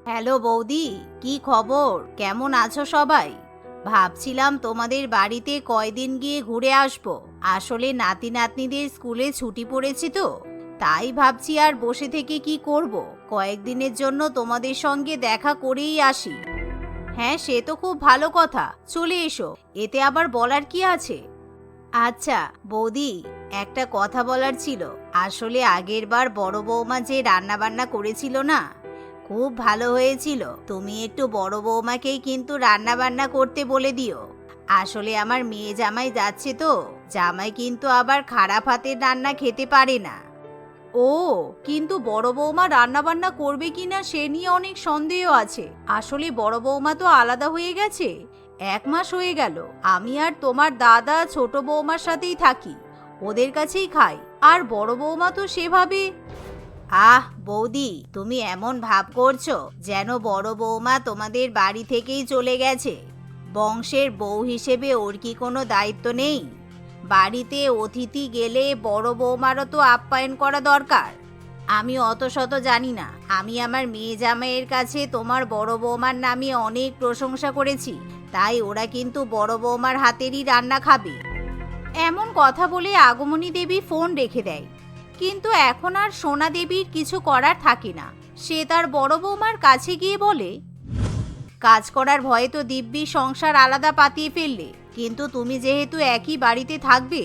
Hello বৌদি, কি খবর? কেমন আছো সবাই? ভাবছিলাম তোমাদের বাড়িতে কয়দিন গিয়ে ঘুরে আসবো। আসলে নাতি নাতনিদের স্কুলে ছুটি পড়েছে তো, তাই ভাবছি আর বসে থেকে কি করব, কয়েকদিনের জন্য তোমাদের সঙ্গে দেখা করেই আসি। হ্যাঁ, সে তো খুব ভালো কথা, চলে এসো, এতে আবার বলার কি আছে? আচ্ছা বৌদি, একটা কথা বলার ছিল। আসলে আগের বার বড় বৌমা যে রান্না বান্না করেছিল না, খুব ভালো হয়েছিল। তুমি একটু বড় বৌমাকেই কিন্তু রান্না বান্না করতে বলে দিও। আসলে আমার মেয়ে জামাই যাচ্ছে তো, জামাই কিন্তু আবার খারাপ হাতের রান্না খেতে পারে না। ও, কিন্তু বড় বৌমা রান্না বান্না করবে কিনা সে নিয়ে অনেক সন্দেহ আছে। আসলে বড় বৌমা তো আলাদা হয়ে গেছে, 1 মাস হয়ে গেল। আমি আর তোমার দাদা ছোট বৌমার সাথেই থাকি, ওদের কাছেই খাই। আর বড় বৌমা তো সেভাবে। আহ বৌদি, তুমি এমন ভাব করছো যেন বড় বৌমা তোমাদের বাড়ি থেকেই চলে গেছে। বংশের বউ হিসেবে ওর কি কোনো দায়িত্ব নেই? বাড়িতে অতিথি গেলে বড় বৌমারও তো আপ্যায়ন করা দরকার। আমি অত শত জানি না, আমি আমার মেয়ে জামাইয়ের কাছে তোমার বড় বৌমার নামে অনেক প্রশংসা করেছি, তাই ওরা কিন্তু বড় বৌমার হাতেরই রান্না খাবে। এমন কথা বলে আগমনী দেবী ফোন রেখে দেয়। কিন্তু এখন আর সোনা দেবীর কিছু করার থাকে না। সে তার বড় বৌমার কাছে গিয়ে বলে, কাজ করার ভয়ে তো দিব্যি সংসার আলাদা পাতিয়ে ফেললে, কিন্তু তুমি যেহেতু একই বাড়িতে থাকবে,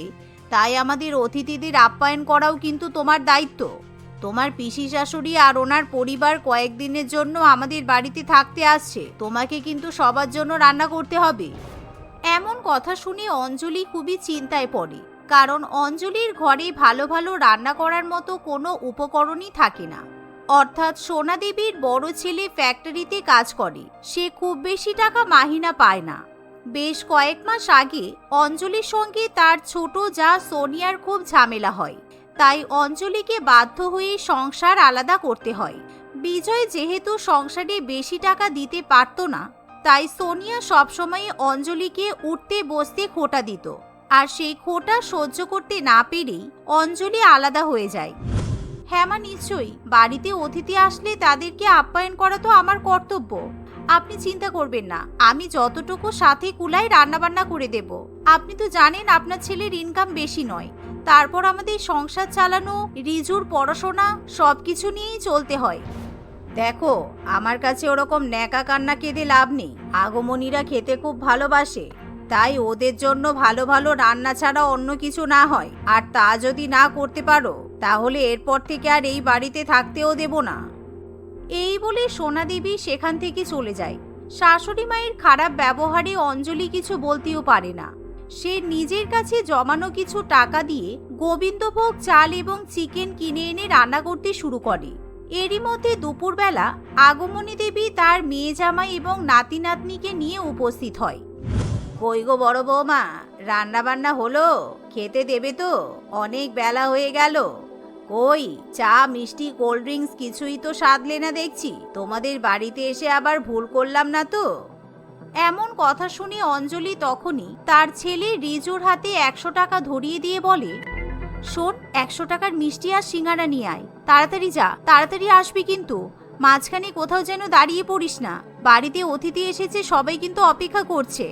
তাই আমাদের অতিথিদের আপ্যায়ন করাও কিন্তু তোমার দায়িত্ব। তোমার পিসি শাশুড়ি আর ওনার পরিবার কয়েকদিনের জন্য আমাদের বাড়িতে থাকতে আসছে, তোমাকে কিন্তু সবার জন্য রান্না করতে হবে। এমন কথা শুনে অঞ্জলি খুবই চিন্তায় পড়ে, কারণ অঞ্জলির ঘরে ভালো ভালো রান্না করার মতো কোনো উপকরণই থাকে না। অর্থাৎ সোনা দেবীর বড় ছেলে ফ্যাক্টরিতে কাজ করে, সে খুব বেশি টাকা মাহিনা পায় না। বেশ কয়েক মাস আগে অঞ্জলির সঙ্গে তার ছোট যা সোনিয়ার খুব ঝামেলা হয়, তাই অঞ্জলিকে বাধ্য হয়ে সংসার আলাদা করতে হয়। বিজয় যেহেতু সংসারে বেশি টাকা দিতে পারত না, তাই সোনিয়া সবসময় অঞ্জলিকে উঠতে বসতে খোঁটা দিত, আর সেই খোঁটা সহ্য করতে না পেরেই অঞ্জলি আলাদা হয়ে যায়। হ্যাঁ মা, নিশ্চয়ই, বাড়িতে অতিথি আসলে তাদেরকে আপ্যায়ন করা তো আমার কর্তব্য। আপনি চিন্তা করবেন না, আমি যতটুকু সাথে কুলাই রান্নাবান্না করে দেব। আপনি তো জানেন আপনার ছেলের ইনকাম বেশি নয়, তারপর আমাদের সংসার চালানো, রিজুর পড়াশোনা সবকিছু নিয়েই চলতে হয়। দেখো, আমার কাছে ওরকম ন্যাকা কান্না কেঁদে লাভ নেই। আগমনীরা খেতে খুব ভালোবাসে, তাই ওদের জন্য ভালো ভালো রান্না ছাড়া অন্য কিছু না হয়। আর তা যদি না করতে পারো, তাহলে এরপর থেকে আর এই বাড়িতে থাকতেও দেব না। এই বলে সোনা দেবী সেখান থেকে চলে যায়। শাশুড়ি মায়ের খারাপ ব্যবহারে অঞ্জলি কিছু বলতেও পারে না। সে নিজের কাছে জমানো কিছু টাকা দিয়ে গোবিন্দভোগ চাল এবং চিকেন কিনে এনে রান্না করতে শুরু করে। এরই মধ্যে দুপুরবেলা আগমনী দেবী তার মেয়ে জামাই এবং নাতি নাতনিকে নিয়ে উপস্থিত হয়। কই গো বড় বৌমা, রান্না বান্না হলো? খেতে দেবে তো? অনেক বেলা হয়ে গেল। কই চা মিষ্টি কোল্ড ড্রিঙ্কস কিছুই তো সাধলে না দেখছি। তোমাদের বাড়িতে এসে আবার ভুল করলাম না তো? এমন কথা শুনে অঞ্জলি তখনই তার ছেলে রিজুর হাতে 100 টাকা ধরিয়ে দিয়ে বলে, শোন, 100 টাকার মিষ্টি আর সিঙ্গারা নিয়ে আয়। তাড়াতাড়ি যা, তাড়াতাড়ি আসবি কিন্তু। মাঝখানে কোথাও যেন দাঁড়িয়ে পড়িস না, বাড়িতে অতিথি এসেছে, সবাই কিন্তু অপেক্ষা করছে।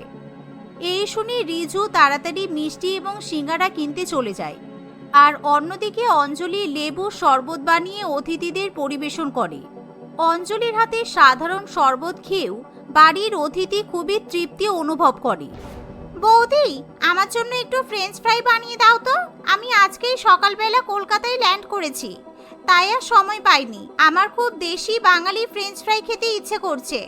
এই শুনে রিজু তাড়াতাড়ি মিষ্টি এবং সিঙ্গারা কিনতে চলে যায়। আর অন্যদিকে অঞ্জলি লেবু শরবত বানিয়ে অতিথিদের পরিবেশন করে। অঞ্জলির হাতে সাধারণ শরবত খেয়েও বাড়ির অতিথি খুবই তৃপ্তি অনুভব করে। বৌদি, আমার জন্য একটু ফ্রেঞ্চ ফ্রাই বানিয়ে দাও তো। আমি আজকেই সকালবেলা কলকাতায় ল্যান্ড করেছি, তাই আর সময় পাইনি। আমার খুব দেশি বাঙালি ফ্রেঞ্চ ফ্রাই খেতে ইচ্ছে করছে।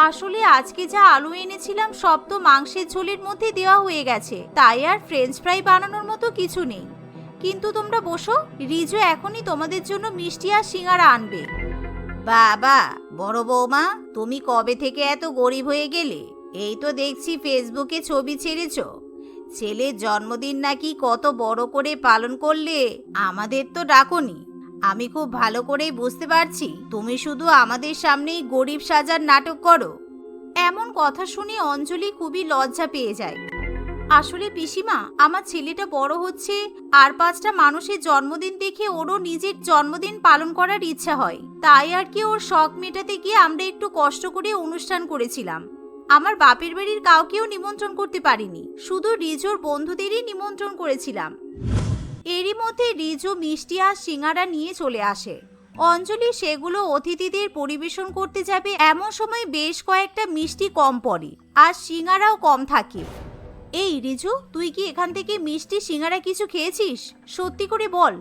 আসলে আজকে যা আলু এনেছিলাম সব তো মাংসের ঝোলের মধ্যে দেওয়া হয়ে গেছে, তাই আর ফ্রেঞ্চ ফ্রাই বানানোর মতো কিছু নেই। কিন্তু তোমরা বসো, রিজু এখনই তোমাদের জন্য মিষ্টি আর সিঙ্গারা আনবে। বাবা, বড় বৌমা, তুমি কবে থেকে এত গরিব হয়ে গেলে? এই তো দেখছি ফেসবুকে ছবি ছেড়েছ। ছেলের জন্মদিন নাকি কত বড় করে পালন করলে, আমাদের তো ডাকোনি। আমি খুব ভালো করেই বুঝতে পারছি তুমি শুধু আমাদের সামনেই গরিব সাজার নাটক করো। এমন কথা শুনে অঞ্জলি খুবই লজ্জা পেয়ে যায়। আসলে পিসিমা, আমার ছেলেটা বড় হচ্ছে আর 5টা মানুষের জন্মদিন দেখে ওরও নিজের জন্মদিন পালন করার ইচ্ছা হয়, তাই আর কি ওর শখ মেটাতে গিয়ে আমরা একটু কষ্ট করে অনুষ্ঠান করেছিলাম। আমার বাপের বাড়ির কাউকেও নিমন্ত্রণ করতে পারিনি, শুধু রিজুর বন্ধুদেরই নিমন্ত্রণ করেছিলাম। এরই মধ্যে রিজু মিষ্টি আর সিঙ্গারা নিয়ে চলে আসে। অঞ্জলি সেগুলো অতিথিদের পরিবেশন করতে যাবে এমন সময় বেশ কয়েকটা মিষ্টি কম পড়ে আর সিঙ্গারাও কম থাকে। এই রিজু, তুই কি এখান থেকে মিষ্টি সিঙ্গারা কিছু খেয়েছিস? সত্যি করে বল,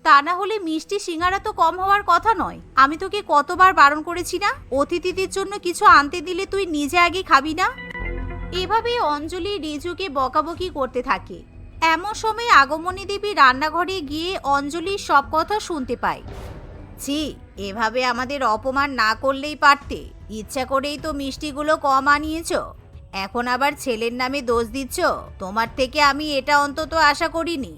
তা না হলে মিষ্টি সিঙ্গারা তো কম হওয়ার কথা নয়। আমি তোকে কতবার বারণ করেছি না, অতিথিদের জন্য কিছু আনতে দিলে তুই নিজে আগে খাবি না? এভাবে অঞ্জলি রিজুকে বকাবকি করতে থাকে। এমন সময় আগমনী দেবী রান্নাঘরে গিয়ে অঞ্জলির সব কথা শুনতে পায়। ছি, এভাবে আমাদের অপমান না করলেই পারতে, ইচ্ছা করেই তো মিষ্টিগুলো কম আনিয়েছ, এখন আবার ছেলের নামে দোষ দিচ্ছ। তোমার থেকে আমি এটা অন্তত আশা করিনি।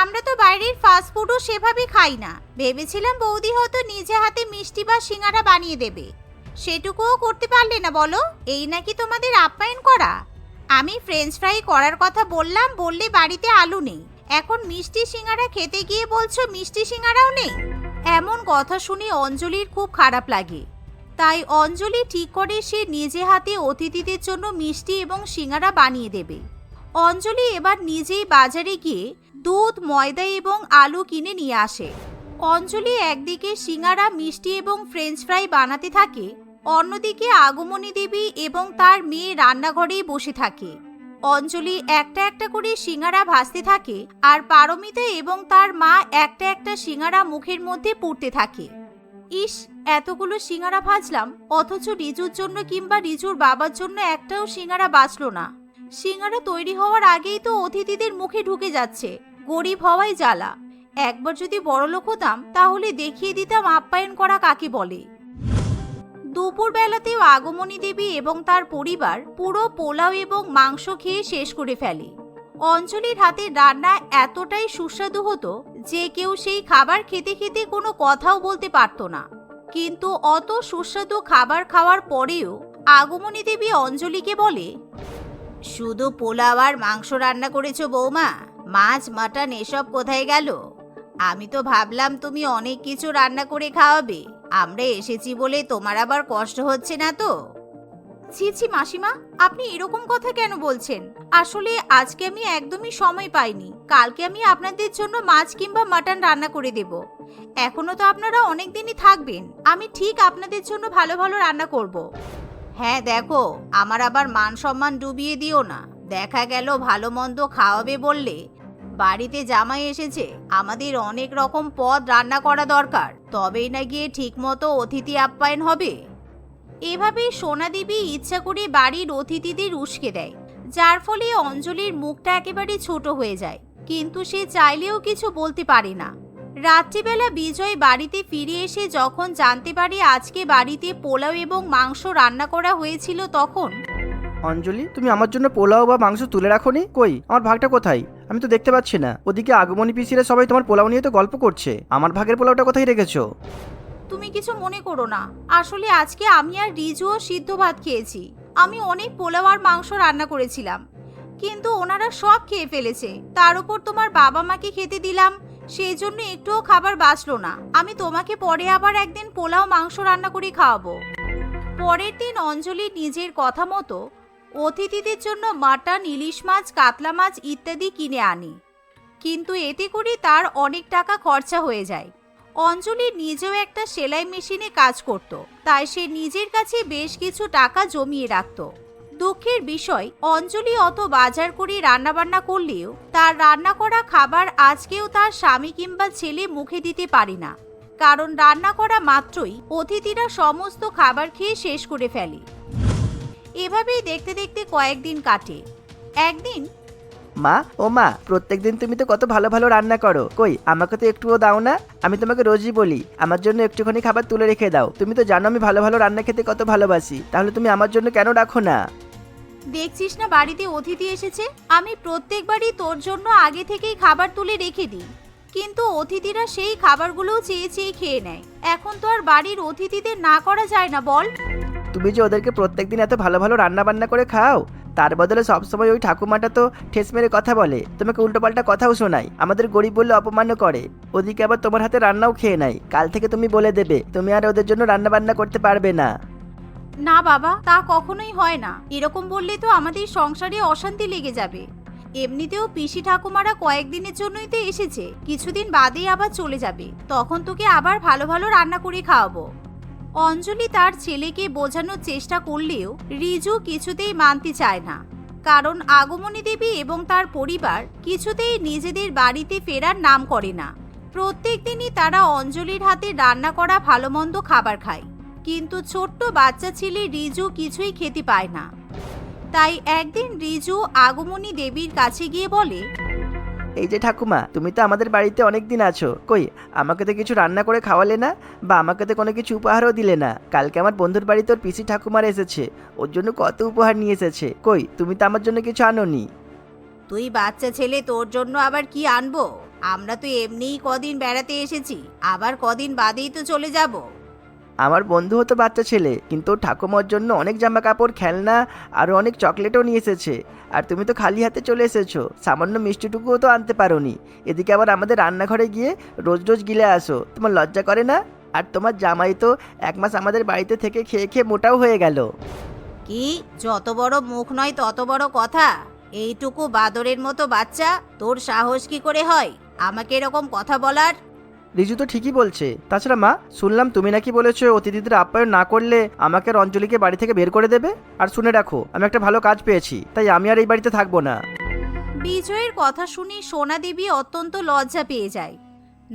আমরা তো বাইরের ফাস্টফুডও সেভাবে খাই না, ভেবেছিলাম বৌদি হয়তো নিজে হাতে মিষ্টি বা সিঙ্গারা বানিয়ে দেবে, সেটুকুও করতে পারলে না বলো। এই নাকি তোমাদের আপ্যায়ন করা? আমি ফ্রেঞ্চ ফ্রাই করার কথা বললাম, বললে বাড়িতে আলু নেই, এখন মিষ্টি সিঙ্গারা খেতে গিয়ে বলছো মিষ্টি সিঙ্গারাও নেই। এমন কথা শুনে অঞ্জলির খুব খারাপ লাগে, তাই অঞ্জলি ঠিক করে সে নিজে হাতে অতিথিদের জন্য মিষ্টি এবং সিঙ্গারা বানিয়ে দেবে। অঞ্জলি এবার নিজেই বাজারে গিয়ে দুধ, ময়দা এবং আলু কিনে নিয়ে আসে। অঞ্জলি একদিকে সিঙ্গারা, মিষ্টি এবং ফ্রেঞ্চ ফ্রাই বানাতে থাকে, অন্যদিকে আগমনী দেবী এবং তার মেয়ে রান্নাঘরেই বসে থাকে। অঞ্জলি একটা একটা করে সিঙ্গারা ভাজতে থাকে আর পারমিতা এবং তার মা একটা একটা সিঙ্গারা মুখের মধ্যে পুড়তে থাকে। ইস, এতগুলো সিঙ্গারা ভাজলাম, অথচ রিজুর জন্য কিংবা রিজুর বাবার জন্য একটাও সিঙ্গারা বাঁচলো না। সিঙ্গারা তৈরি হওয়ার আগেই তো অতিথিদের মুখে ঢুকে যাচ্ছে, গরিব হওয়াই জ্বালা। একবার যদি বড়লোক হতাম তাহলে দেখিয়ে দিতাম আপ্যায়ন করা কাকে বলে। দুপুরবেলাতেও আগমনী দেবী এবং তার পরিবার পুরো পোলাও এবং মাংস খেয়ে শেষ করে ফেলে। অঞ্জলির হাতের রান্না এতটাই সুস্বাদু হতো যে কেউ সেই খাবার খেতে খেতে কোনো কথাও বলতে পারত না। কিন্তু অত সুস্বাদু খাবার খাওয়ার পরেও আগমনী দেবী অঞ্জলিকে বলে, শুধু পোলাও আর মাংস রান্না করেছো বৌমা, মাছ, মাটন এসব কোথায় গেল? আমি তো ভাবলাম তুমি অনেক কিছু রান্না করে খাওয়াবে, আমরা এসেছি বলে তোমার আবার কষ্ট হচ্ছে না তো? ছি ছি মাসিমা, আপনি এরকম কথা কেন বলছেন? আসলে আজকে আমি একদমই সময় পাইনি, কালকে আমি আপনাদের জন্য মাছ কিংবা মাটন রান্না করে দেব। এখনো তো আপনারা অনেক দিনই থাকবেন, আমি ঠিক আপনাদের জন্য ভালো ভালো রান্না করব। হ্যাঁ দেখো, আমার আবার মান সম্মান ডুবিয়ে দিও না। দেখা গেল ভালো মন্দ খাওয়াবে বললে, বাড়িতে জামাই এসেছে, আমাদের অনেক রকম পদ রান্না করা দরকার, তবেই না গিয়ে ঠিক মতো অতিথি আপ্যায়ন হবে। এভাবে সোনা দেবী ইচ্ছা করে বাড়ির অতিথিদের উস্কে দেয়, যার ফলে অঞ্জলির মুখটা একেবারে ছোট হয়ে যায়, কিন্তু সে চাইলেও কিছু বলতে পারে না। রাত্রিবেলা বিজয় বাড়িতে ফিরে এসে যখন জানতে পারে আজকে বাড়িতে পোলাও এবং মাংস রান্না করা হয়েছিল, তখন অঞ্জলি, তুমি আমার জন্য পোলাও বা মাংস তুলে রাখোনি? কই, আমার ভাগটা কোথায়? আমি তো দেখতে পাচ্ছি না। ওদিকে আগমনী পিসিরা সবাই তোমার পোলাও নিয়ে তো গল্প করছে, আমার ভাগের পোলাওটা কোথায় রেখেছো? তুমি কিছু মনে করো না, আসলে আজকে আমি আর রিজুও সিদ্ধ ভাত খেয়েছি। আমি অনেক পোলাও আর মাংস রান্না করেছিলাম, কিন্তু ওনারা সব খেয়ে ফেলেছে। তার উপর তোমার বাবা মাকে খেতে দিলাম, সেই জন্য একটুও খাবার বাঁচলো না। আমি তোমাকে পরে আবার একদিন পোলাও মাংস রান্না করে খাওয়াবো। পরের দিন অঞ্জলি নিজের কথা মতো অতিথিদের জন্য মাটন, ইলিশ মাছ, কাতলা মাছ ইত্যাদি কিনে আনে, কিন্তু এতে করে তার অনেক টাকা খরচা হয়ে যায়। অঞ্জলি নিজেও একটা সেলাই মেশিনে কাজ করত, তাই সে নিজের কাছে বেশ কিছু টাকা জমিয়ে রাখত। দুঃখের বিষয়, অঞ্জলি অত বাজার করে রান্নাবান্না করলেও তার রান্না করা খাবার আজকেও তার স্বামী কিংবা ছেলে মুখে দিতে পারে না, কারণ রান্না করা মাত্রই অতিথিরা সমস্ত খাবার খেয়ে শেষ করে ফেলে। এভাবেই দেখতে দেখতে কয়েকদিন কাটে। একদিন, মা, ও মা, প্রত্যেকদিন তুমি তো কত ভালো ভালো রান্না করো, কই আমাকে তো একটুও দাও না? আমি তোমাকে রোজই বলি আমার জন্য একটুখানি খাবার তুলে রেখে দাও। তুমি তো জানো আমি ভালো ভালো রান্না খেতে কত ভালোবাসি, তাহলে তুমি আমার জন্য কেন রাখো না? দেখছিস না বাড়িতে অতিথি এসেছে, আমি প্রত্যেকবারই তোর জন্য আগে থেকেই খাবার তুলে রেখে দিই, কিন্তু অতিথিরা সেই খাবারগুলোও চেয়ে চেয়ে খেয়ে নেয়। এখন তো আর বাড়ির অতিথিদের না করা যায় না, বল? তুমি যে ওদেরকে প্রত্যেকদিন এত ভালো ভালো রান্না বান্না করে খাও, তার বদলে সবসময় ওই ঠাকুমাটা তো ঠেস মেরে কথা বলে, তোমাকে উল্টোপাল্টা কথাও শোনায়, আমাদের গরিব বললে অপমানও করে, ওদিকে আবার তোমার হাতে রান্নাও খেয়ে নেয়। কাল থেকে তুমি বলে দেবে তুমি আর ওদের জন্য রান্না বান্না করতে পারবে না। না বাবা, তা কখনোই হয় না। এরকম বললে তো আমাদের সংসারে অশান্তি লেগে যাবে। এমনিতেও পিসি ঠাকুমারা কয়েকদিনের জন্যই তো এসেছে, কিছুদিন বাদেই আবার চলে যাবে, তখন তোকে আবার ভালো ভালো রান্না করে খাওয়াবো। অঞ্জলি তার ছেলেকে বোঝানোর চেষ্টা করলেও রিজু কিছুতেই মানতে চায় না, কারণ আগমনী দেবী এবং তার পরিবার কিছুতেই নিজেদের বাড়িতে ফেরার নাম করে না। প্রত্যেক দিনই তারা অঞ্জলির হাতে রান্না করা ভালো মন্দ খাবার খায়, কিন্তু ছোট্ট বাচ্চা ছেলে রিজু কিছুই খেতে পায় না। তাই একদিন রিজু আগমনী দেবীর কাছে গিয়ে বলে, এই যে ঠাকুমা, তুমি তো আমাদের বাড়িতে অনেক দিন আছো, কই আমাকে তো কিছু রান্না করে খাওয়ালে না, বা আমাকে তো কোনো কিছু উপহারও দিলে না। কালকে আমার বন্ধুর বাড়িতে ওর পিসি ঠাকুমার এসেছে, ওর জন্য কত উপহার নিয়ে এসেছে, কই তুমি তো আমার জন্য কিছু আনোনি। তুই বাচ্চা ছেলে, তোর জন্য আবার কি আনবো? আমরা তো এমনিই কদিন বেড়াতে এসেছি, আবার কদিন বাদেই তো চলে যাব। আমার বন্ধু হতো বাচ্চা ছেলে, কিন্তু ওর ঠাকুমার জন্য অনেক জামা কাপড়, খেলনা আর অনেক চকলেটও নিয়ে এসেছে। আর তুমি তো খালি হাতে চলে এসেছো, সামান্য মিষ্টিটুকুও তো আনতে পারোনি। এদিকে আবার আমাদের রান্নাঘরে গিয়ে রোজ রোজ গিলে আসো, তোমার লজ্জা করে না? আর তোমার জামাই তো 1 মাস আমাদের বাড়িতে থেকে খেয়ে খেয়ে মোটাও হয়ে গেল। কি, যত বড় মুখ নয় তত বড় কথা? এইটুকু বাদরের মতো বাচ্চা, তোর সাহস কি করে হয় আমাকে এরকম কথা বলার? রিজু তো ঠিকই বলছে। তাছাড়া মা, শুনলাম তুমি নাকি বলেছো অতিথিদের আপ্যায়ন না করলে আমাকে আর অঞ্জলিকে বাড়ি থেকে বের করে দেবে। আর শুনে রাখো, আমি একটা ভালো কাজ পেয়েছি, তাই আমি আর এই বাড়িতে থাকবো না। বিজয়ের কথা শুনে সোনা দেবী অত্যন্ত লজ্জা পেয়ে যায়।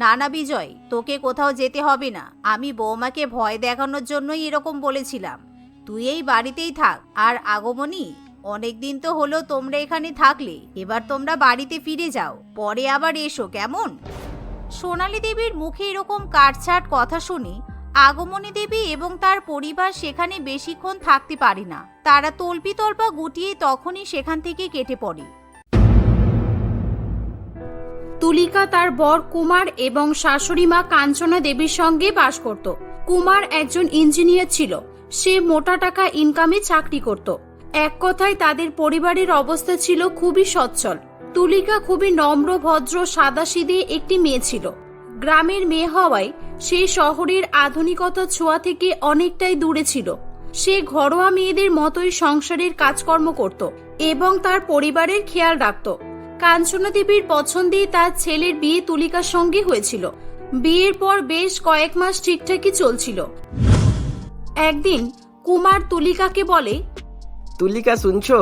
না না বিজয়, তোকে কোথাও যেতে হবে না। আমি বৌমাকে ভয় দেখানোর জন্যই এরকম বলেছিলাম। তুই এই বাড়িতেই থাক। আর আগমনী, অনেকদিন তো হলো তোমরা এখানে থাকলে, এবার তোমরা বাড়িতে ফিরে যাও, পরে আবার এসো, কেমন? সোনালী দেবীর মুখে এরকম কাটছাট কথা শুনে আগমনী দেবী এবং তার পরিবার সেখানে বেশিক্ষণ থাকতে পারে না। তারা তল্পি তল্পা গুটিয়ে তখনই সেখান থেকে কেটে পড়ে। তুলিকা তার বর কুমার এবং শাশুড়ি মা কাঞ্চনা দেবীর সঙ্গে বাস করত। কুমার একজন ইঞ্জিনিয়ার ছিল, সে মোটা টাকা ইনকামে চাকরি করত। এক কথায় তাদের পরিবারের অবস্থা ছিল খুবই সচ্ছল। তুলিকা খুবই নম্র, ভদ্র, সাদাসিধে একটি মেয়ে ছিল। গ্রামের মেয়ে হওয়ায় সে শহরের আধুনিকতা ছোঁয়া থেকে অনেকটাই দূরে ছিল। সে ঘরোয়া মেয়েদের মতোই সংসারের কাজকর্ম করত এবং তার পরিবারের খেয়াল রাখত। কাঞ্চনা দেবীর পছন্দেই তার ছেলের বিয়ে তুলিকার সঙ্গে হয়েছিল। বিয়ের পর বেশ কয়েক মাস ঠিকঠাকই চলছিল। একদিন কুমার তুলিকাকে বলে, তুলিকা শুনছো,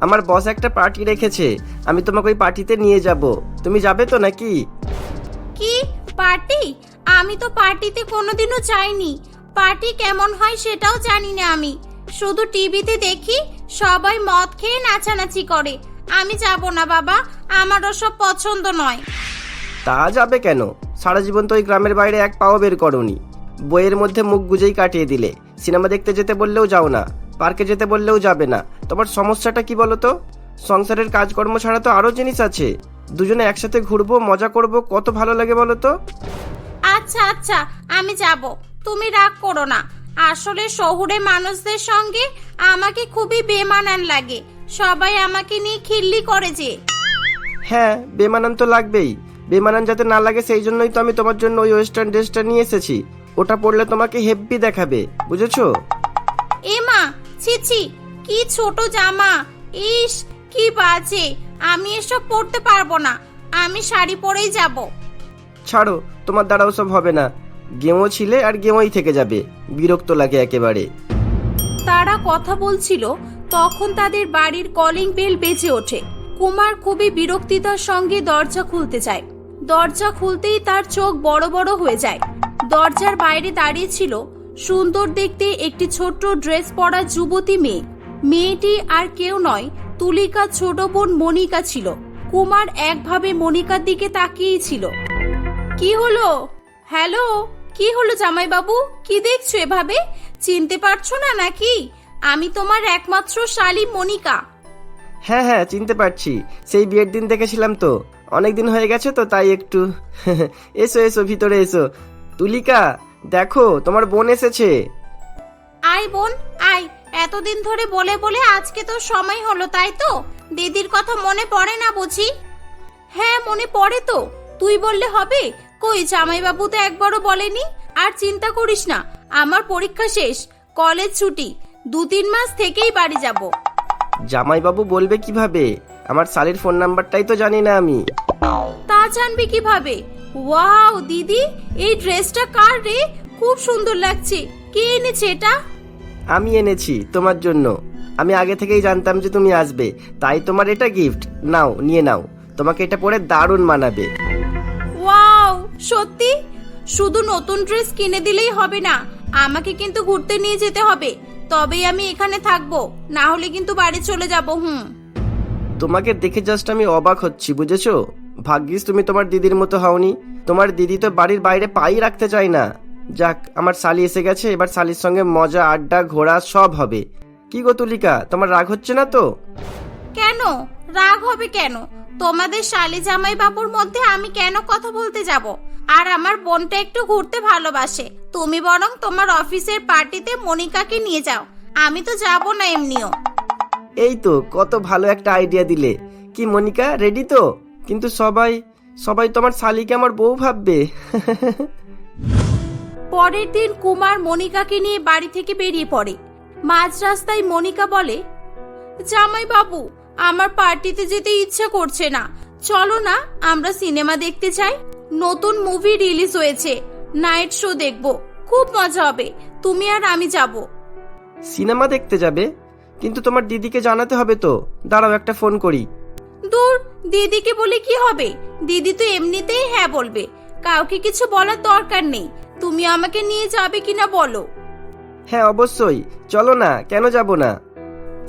আমার বস একটা পার্টি রেখেছে, আমি তোমাকে ওই পার্টিতে নিয়ে যাব, তুমি যাবে তো নাকি? কি পার্টি? আমি তো পার্টিতে কোনোদিনও যাইনি। পার্টি কেমন হয় সেটাও জানি না। আমি শুধু টিভিতে দেখি সবাই মদ খেয়ে নাচানাচি করে। আমি যাব না বাবা, আমার ওসব পছন্দ নয়। তা যাবে কেন? সারা জীবন তো ওই গ্রামের বাইরে এক পাও বের করোনি, বইয়ের মধ্যে মুখ গুজেই কাটিয়ে দিলে। সিনেমা দেখতে যেতে বললেও যাও না, পার্কে যেতে বললেও যাবে না। তোমার সমস্যাটা কি বলো তো? সংসারের কাজকর্ম ছাড়া তো আরো জিনিস আছে। দুজনে একসাথে ঘুরবো, মজা করব, কত ভালো লাগে বলো তো। আচ্ছা আচ্ছা, আমি যাব, তুমি রাগ করো না। আসলে শহুরে মানুষদের সঙ্গে আমাকে খুবই বেমানান লাগে। সবাই আমাকে নিয়ে খিল্লি করে যে। হ্যাঁ, বেমানান তো লাগবেই। বেমানান যাতে না লাগে সেই জন্যই তো আমি তোমার জন্য ওই ওয়েস্টার্ন ড্রেসটা নিয়ে এসেছি। ওটা পরলে তোমাকে হেব্বি দেখাবে, বুঝেছো? এমা, ছিছি, কি ছোট জামা! ইস, কি বাজে! আমি এসব পরতে পারবো না। আমি শাড়ি পরেই যাব। ছাড়ো, তোমার দ্বারাও সব হবে না। গেঁয়ো ছিলে আর গেঁয়োই থেকে যাবে, বিরক্ত লাগে একেবারে। তারা কথা বলছিল, তখন তাদের বাড়ির কলিং বেল বেজে ওঠে। কুমার খুবই বিরক্তিতার সঙ্গে দরজা খুলতে চায়। দরজা খুলতেই তার চোখ বড় বড় হয়ে যায়। দরজার বাইরে দাঁড়িয়ে ছিল সুন্দর দেখতে একটি ছোট্ট ড্রেস পরা যুবতী মেয়ে। মেয়েটি আর কেউ নয়, তুলিকার ছোট বোন মনিকা ছিল। কুমার একভাবে মনিকার দিকে তাকিয়েই ছিল। কি হলো? হ্যালো, কি হলো জামাইবাবু? কি দেখছো এভাবে? চিনতে পারছো না নাকি? আমি তোমার একমাত্র শালী মনিকা। হ্যাঁ হ্যাঁ, চিনতে পারছি। সেই বিয়ের দিন দেখেছিলাম তো, অনেক দিন হয়ে গেছে তো, তাই একটু এসো এসো, ভিতরে এসো। তুলিকা, দেখো তোমার বোন এসেছে। আয় বোন আয়, এতদিন ধরে বলে বলে আজকে তো সময় হলো, তাই তো? দিদির কথা মনে পড়ে না বুঝি? হ্যাঁ মনে পড়ে তো, তুই বললে হবে? কই জামাইবাবু তো একবারও বলেনি। আর চিন্তা করিস না, আমার পরীক্ষা শেষ, কলেজ ছুটি, 2-3 মাস থেকেই বাড়ি যাব। জামাইবাবু বলবে কিভাবে? আমার শালির ফোন নাম্বারটাই তো জানি না আমি। তা জানবি কিভাবে? ওয়াও দিদি, এই ড্রেসটা কার রে? খুব সুন্দর লাগছে, কে এনেছে এটা? আমি এনেছি তোমার জন্য। আমি আগে থেকেই জানতাম যে তুমি আসবে, তাই তোমার এটা গিফট। নাও নিয়ে নাও, তোমাকে এটা পরে দারুণ মানাবে। ওয়াও সত্যি? শুধু নতুন ড্রেস কিনে দিলেই হবে না, আমাকে কিন্তু ঘুরতে নিয়ে যেতে হবে, তবেই আমি এখানে থাকবো, না হলে কিন্তু বাড়ি চলে যাব। তোমাকে দেখে জাস্ট আমি অবাক হচ্ছি, বুঝেছো? ভাগ্যিস তুমি তোমার দিদির মতো হওনি। তোমার দিদি তো বাড়ির বাইরে পাই রাখতে চায় না। যাক, আমার শালি এসে গেছে, এবার শালির সঙ্গে মজা আড্ডা ঘোরা সব হবে। কি গো তুলিকা, তোমার রাগ হচ্ছে না তো? কেন রাগ হবে কেন? তোমাদের শালি জামাই বাবুর মধ্যে আমি কেন কথা বলতে যাব? আর আমার বোনটা একটু ঘুরতে ভালোবাসে, তুমি বরং তোমার অফিসের পার্টিতে মনিকাকে নিয়ে যাও, আমি তো যাব না এমনিও। এই তো কত ভালো একটা আইডিয়া দিলে। কি মনিকা রেডি তো? কিন্তু সবাই সবাই তোমার শালিকে আমার বউ ভাববে। পরের দিন কুমার মনিকাকে নিয়ে বাড়ি থেকে বেরিয়ে পড়ে। মাঝ রাস্তায় মনিকা বলে, জামাই বাবু আমার পার্টিতে যেতে ইচ্ছা করছে না, চলো না আমরা সিনেমা দেখতে চাই, নতুন মুভি রিলিজ হয়েছে, নাইট শো দেখবো, খুব মজা হবে, তুমি আর আমি যাব। সিনেমা দেখতে যাবে? কিন্তু তোমার দিদিকে জানাতে হবে তো। দাঁড়াও একটা ফোন করি। দূর, দিদিকে বলে কি হবে? দিদি তো এমনিতেই হ্যাঁ বলবে, কাউকে কিছু বলার দরকার নেই। তুমি আমাকে নিয়ে যাবে কিনা বলো? হ্যাঁ অবশ্যই, চলো না, কেন যাব না।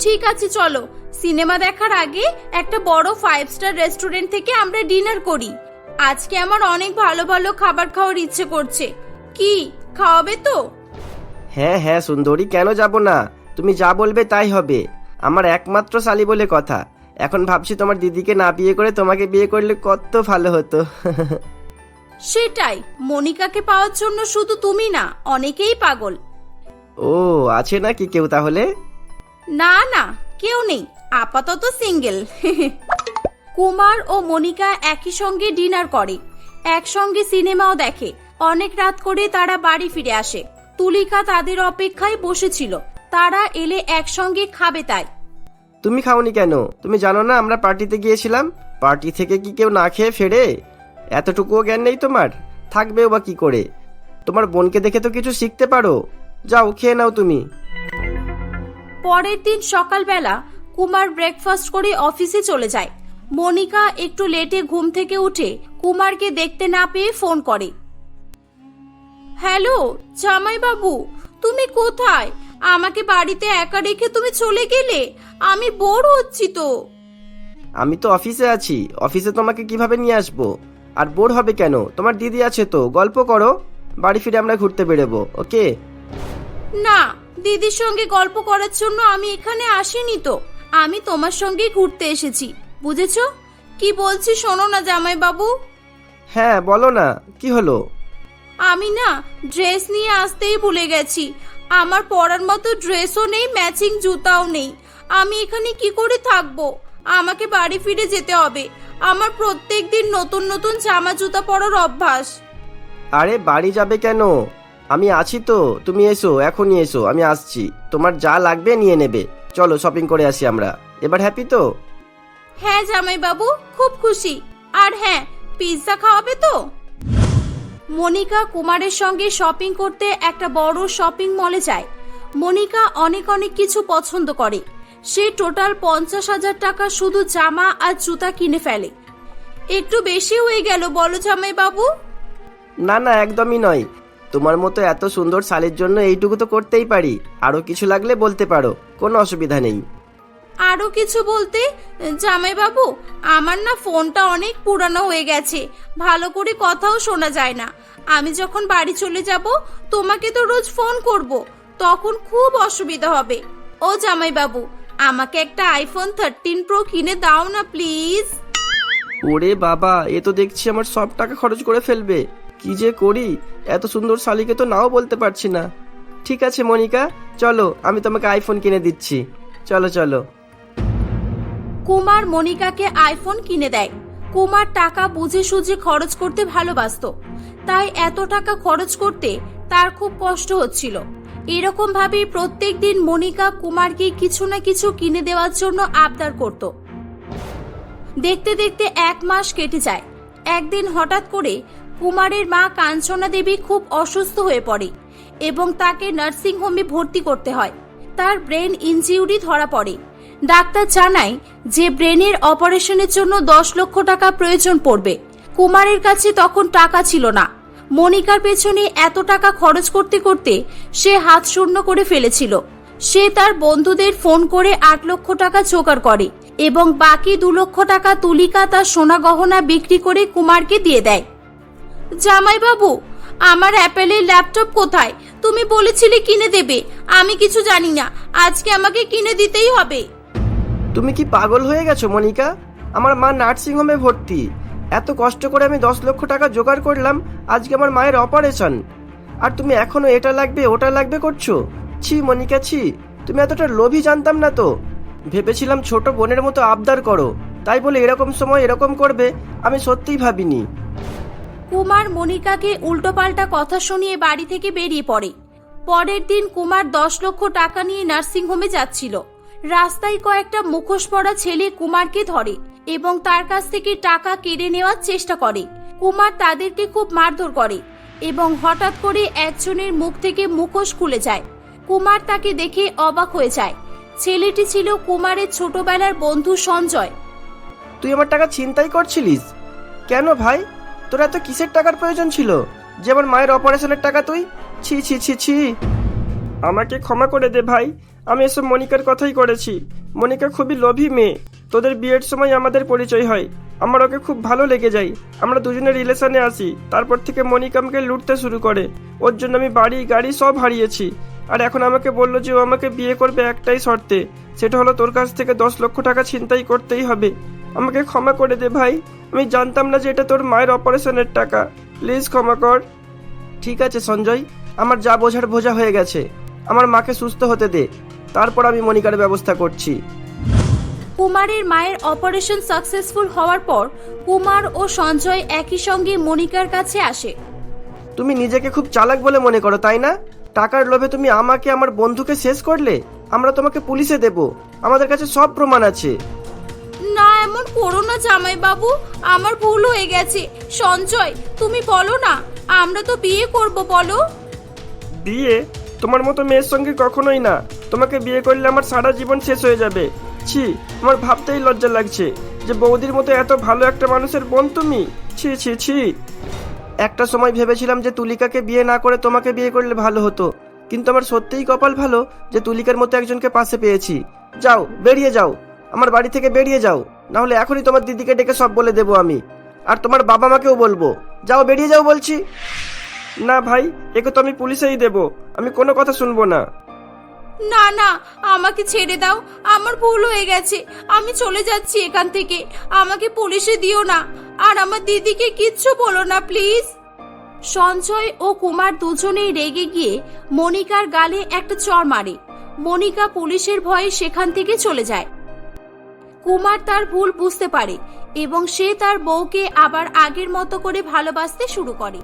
ঠিক আছে চলো, সিনেমা দেখার আগে একটা বড় 5 স্টার রেস্টুরেন্ট থেকে আমরা ডিনার করি। আজকে আমার অনেক ভালো ভালো খাবার খাওয়ার ইচ্ছে করছে, কি খাওয়াবে তো? হ্যাঁ হ্যাঁ সুন্দরী, কেন যাব না? তুমি যা বলবে তাই হবে। আমার একমাত্র শালি বলে কথা। এখন ভাবছি তোমার দিদিকে না বিয়ে করে তোমাকে বিয়ে করলে কত ভালো হতো। সেটাই, মনিকাকে পাওয়ার জন্য শুধু তুমি না, অনেকেই পাগল। ও আছে নাকি কেউ তাহলে? না না, কেউ নেই, আপাতত সিঙ্গেল। কুমার ও মনিকা একই সঙ্গে ডিনার করে, একসঙ্গে সিনেমাও দেখে। অনেক রাত করে তারা বাড়ি ফিরে আসে। তুলিকা তাদের অপেক্ষায় বসেছিল, তারা এলে একসঙ্গে খাবে তাই। তুমি খাওনি কেন? তুমি জানো না আমরা পার্টিতে গিয়েছিলাম? পার্টি থেকে কি কেউ না খেয়ে ফেরে? এতটুকুও জ্ঞান নেই তোমার? থাকবেও বা কি করে? তোমার বোনকে দেখে তো কিছু শিখতে পারো। যাও খেয়ে নাও তুমি। পরের দিন সকালবেলা কুমার ব্রেকফাস্ট করে অফিসে চলে যায়। মনিকা একটু লেটে ঘুম থেকে উঠে কুমারকে দেখতে না পেয়ে ফোন করে। হ্যালো জামাই বাবু, তুমি কোথায়? আমাকে বাড়িতে একা রেখে তুমি চলে গেলে, আমি বোর হচ্ছি তো। আমি তো অফিসে আছি, অফিসে তোমাকে কিভাবে নিয়ে আসবো? আর বোর হবে কেন? তোমার দিদি আছে তো, গল্প করো। বাড়ি ফিরে আমরা ঘুরতে বেরোবো, ওকে? না, দিদির সঙ্গে গল্প করার জন্য আমি এখানে আসিনি তো, আমি তোমার সঙ্গে ঘুরতে এসেছি, বুঝেছো? কি বলছি শোনো না জামাই বাবু। হ্যাঁ বলো না, কি হলো? আমি না ড্রেস নিয়ে আসতেই ভুলে গেছি, আমার পরার মতো ড্রেসও নেই, ম্যাচিং জুতাও নেই। আমি এখানে কি করে থাকবো? আমাকে বাড়ি ফিরে যেতে হবে, আমার প্রত্যেক দিন নতুন নতুন জামা জুতা পরার অভ্যাস। আরে বাড়ি যাবে কেন? আমি আছি তো, তুমি এসো, এখনই এসো, আমি আসছি। তোমার যা লাগবে নিয়ে নেবে। চলো শপিং করে আসি আমরা। এবার হ্যাপি তো? হ্যাঁ জামাই বাবু, খুব খুশি। আর হ্যাঁ, পিৎজা খাওয়াবে তো? মনিকা কুমারের সঙ্গে শপিং করতে একটা বড় শপিং মলে যায়। মনিকা অনেক অনেক কিছু পছন্দ করে। সে টোটাল 50,000 টাকা শুধু জামা আর জুতা কিনে ফেলে। একটু বেশি হয়ে গেল বলো জামাই বাবু? না না, একদমই নয়। তোমার মতো এত সুন্দর শালির জন্য এইটুকু তো করতেই পারি। আরো কিছু লাগলে বলতে পারো, কোনো অসুবিধা নেই। আরো কিছু বলতে? জামাই বাবু, আমার না ফোনটা অনেক পুরানো হয়ে গেছে, ভালো করে কথাও শোনা যায় না। আমি যখন বাড়ি চলে যাব তোমাকে তো রোজ ফোন করব, তখন খুব অসুবিধা হবে। ও জামাই বাবু, আমাকে একটা আইফোন 13 প্রো কিনে দাও না প্লিজ। ওরে বাবা, এ তো দেখছি আমার সব টাকা খরচ করে ফেলবে। কি যে করি, এত সুন্দর শালিকে তো নাও বলতে পারছি না। ঠিক আছে মনিকা, চলো আমি তোমাকে আইফোন কিনে দিচ্ছি। চলো চলো। কুমার মনিকাকে আইফোন কিনে দেয়। কুমার টাকা বুঝে সুঝে খরচ করতে ভালোবাসতো, তাই এত টাকা খরচ করতে তার খুব কষ্ট হচ্ছিল। এরকম ভাবেই প্রত্যেক দিন মনিকা কুমারকে কিছু না কিছু কিনে দেওয়ার জন্য আবদার করত। দেখতে দেখতে 1 মাস কেটে যায়। একদিন হঠাৎ করে কুমারের মা কাঞ্চনা দেবী খুব অসুস্থ হয়ে পড়ে এবং তাকে নার্সিং হোমে ভর্তি করতে হয়। তার ব্রেন ইনজিউরি ধরা পড়ে। ডাক্তার জানায় যে ব্রেনের অপারেশনের জন্য 10 লক্ষ টাকা প্রয়োজন পড়বে। কুমারের কাছে তখন টাকা ছিল না। মনিকার পেছনে এত টাকা খরচ করতে করতে সে হাত শূন্য করে ফেলেছিল। সে তার বন্ধুদের ফোন করে 8 লক্ষ টাকা জোগাড় করে এবং বাকি 2 লক্ষ টাকা তুলিকা তার সোনা গহনা বিক্রি করে কুমারকে দিয়ে দেয়। জামাইবাবু, আমার অ্যাপেলের ল্যাপটপ কোথায়? তুমি বলেছিলে কিনে দেবে। আমি কিছু জানি না, আজকে আমাকে কিনে দিতেই হবে। তুমি কি পাগল হয়ে গেছো মনিকা? আমার মা নার্সিং হোমে ভর্তি। এত কষ্ট করে আমি 10 লক্ষ টাকা জোগাড় করলাম, আজকে আমার মায়ের অপারেশন, আর তুমি এখনো এটা লাগবে ওটা লাগবে করছো। ছি মনিকা ছি, তুমি এতটা লোভী জানতাম না তো। ভেবেছিলাম ছোট বোনের মতো আবদার করো, তাই বলে এরকম সময় এরকম করবে আমি সত্যিই ভাবিনি। কুমার মনিকাকে উল্টোপাল্টা কথা শুনিয়ে বাড়ি থেকে বেরিয়ে পড়ে। পরের দিন কুমার 10 লক্ষ টাকা নিয়ে নার্সিং হোমে যাচ্ছিল। রাস্তায় কয়েকটা মুখোশ পরা ছেলে কুমারকে ধরে এবং তার কাছ থেকে টাকা কেড়ে নেওয়ার চেষ্টা করে। কুমার তাদেরকে খুব মারধর করে এবং হঠাৎ করে একজনের মুখ থেকে মুখোশ খুলে যায়। কুমার তাকে দেখে অবাক হয়ে যায়। ছেলেটি ছিল কুমারের ছোটবেলার বন্ধু সঞ্জয়। তুই আমার টাকা ছিনতাই করছিলিস কেন ভাই? তোর এত কিসের টাকার প্রয়োজন ছিল যে আমার মায়ের অপারেশনের টাকা তুই? ছি ছি ছি ছি, আমাকে ক্ষমা করে দে ভাই, আমি এসব মনিকার কথাই করেছি। মনিকা খুবই লোভী মেয়ে। তোদের বিয়ের সময় আমাদের পরিচয় হয়, আমার ওকে খুব ভালো লেগে যায়। আমরা দুজনে রিলেশনে আসি। তারপর থেকে মনিকা আমাকে লুটতে শুরু করে। ওর জন্য আমি বাড়ি গাড়ি সব হারিয়েছি। আর এখন আমাকে বললো যে ও আমাকে বিয়ে করবে একটাই শর্তে, সেটা হলো তোর কাছ থেকে 10 লক্ষ টাকা ছিনতাই করতেই হবে। আমাকে ক্ষমা করে দে ভাই, আমি জানতাম না যে এটা তোর মায়ের অপারেশনের টাকা, প্লিজ ক্ষমা কর। ঠিক আছে সঞ্জয়, আমার যা বোঝার বোঝা হয়ে গেছে। আমার মাকে সুস্থ হতে দে, তারপর আমি মনিকার ব্যবস্থা করছি। কুমারের মায়ের অপারেশন সাকসেসফুল হওয়ার পর কুমার ও সঞ্জয় একই সঙ্গে মনিকার কাছে আসে। তুমি নিজেকে খুব চালাক বলে মনে করো তাই না? টাকার লোভে তুমি আমাকে আমার বন্ধুকে শেষ করলে। আমরা তোমাকে পুলিশে দেব, আমাদের কাছে সব প্রমাণ আছে। না, এমন করো না জামাইবাবু, আমার ভুল হয়ে গেছে। সঞ্জয়, তুমি বলো না, আমরা তো বিয়ে করব, বলো। বিয়ে? তোমার মতো মেয়ের সঙ্গে কখনোই না। তোমাকে বিয়ে করলে আমার সারা জীবন শেষ হয়ে যাবে। ছি, আমার ভাবতেই লজ্জা লাগছে যে বৌদির মতো এত ভালো একটা মানুষের বোন তুমি। ছি ছি ছি। একটা সময় ভেবেছিলাম যে তুলিকাকে বিয়ে না করে তোমাকে বিয়ে করলে ভালো হতো, কিন্তু আমার সত্যিই কপাল ভালো যে তুলিকার মতো একজনকে পাশে পেয়েছি। যাও, বেরিয়ে যাও, আমার বাড়ি থেকে বেরিয়ে যাও, না হলে এখনই তোমার দিদিকে ডেকে সব বলে দেবো আমি, আর তোমার বাবা মাকেও বলবো। যাও, বেরিয়ে যাও বলছি। না ভাই, একে তো আমি পুলিশেই দেবো, আমি কোনো কথা শুনবো না। না না, আমাকে ছেড়ে দাও, আমার ভুল হয়ে গেছে, আমি চলে যাচ্ছি এখান থেকে। আমাকে পুলিশে দিও না, আর আমার দিদিকে কিচ্ছু বলো না প্লিজ। সঞ্জয় ও কুমার দুজনেই রেগে গিয়ে মনিকার গালে একটা চড় মারে। মনিকা পুলিশের ভয়ে সেখান থেকে চলে যায়। কুমার তার ভুল বুঝতে পারে এবং সে তার বউকে আবার আগের মতো করে ভালোবাসতে শুরু করে।